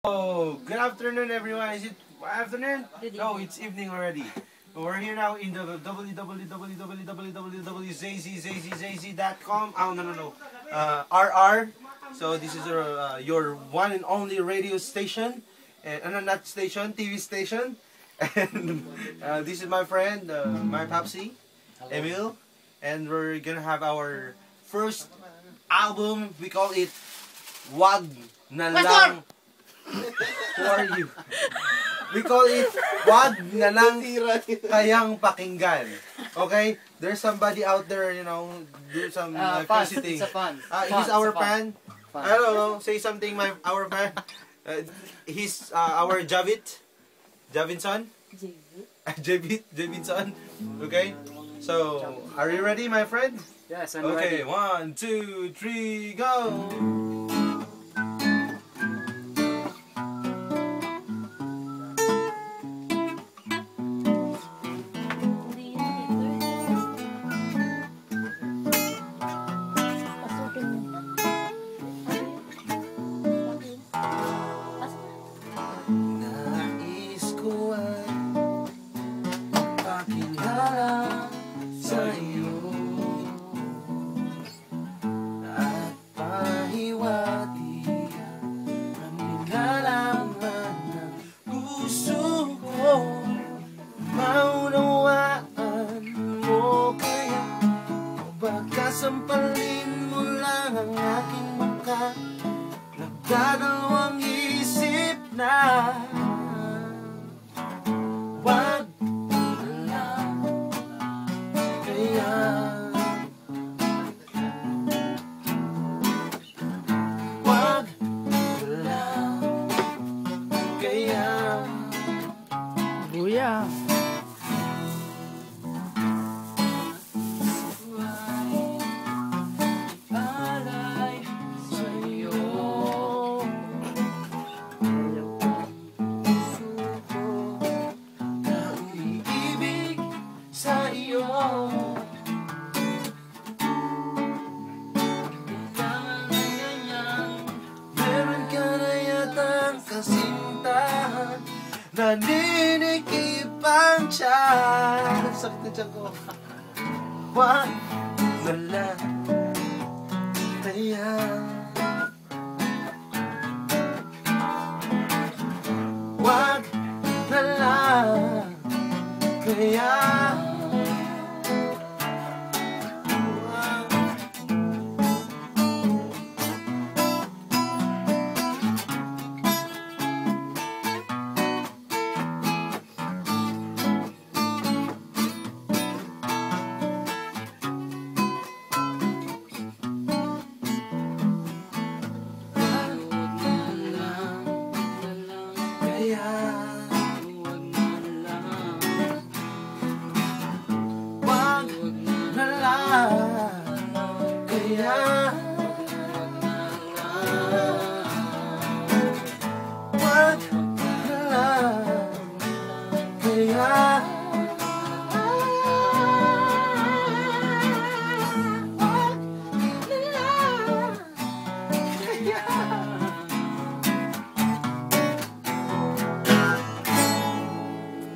Oh, good afternoon, everyone. Is it afternoon? No, it's evening already. We're here now in the www.zazz.com. Oh, no. RR. So this is your one and only radio station. And not station, TV station. And this is my friend, my Papsi, Emil. And we're gonna have our first album. We call it Wag na lang. Who are you? We call it Wag na lang kayang pakinggan. Okay? There's somebody out there, you know, do some crazy thing. It's a fan. He's our fan. I don't know. Say something, our fan. He's our Javinson. Javinson. Okay? So, are you ready, my friend? Yes, I'm ready. Okay, 1, 2, 3, go! Sampalin mo lang ang aking mukha, nagdadalawang isip na wag na lang kaya wag na lang kaya Buya. kasintahan, naninikip ang tiyan. Sakit na tiyan ko. Wag na lang kaya wag na lang kaya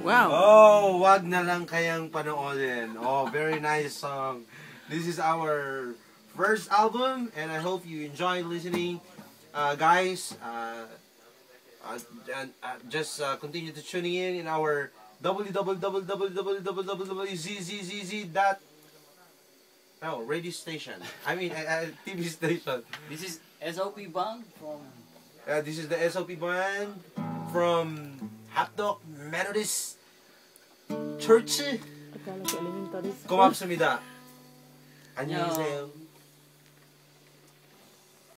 Wow. Oh, wag na lang kayang panoorin. Oh, very nice song. This is our first album, and I hope you enjoy listening, guys. Just continue to tuning in our www.zzz. No, radio station. I mean, TV station. This is SOP Band from... This is the SOP Band from Hapdok Methodist Church. 고맙습니다. 안녕히 계세요.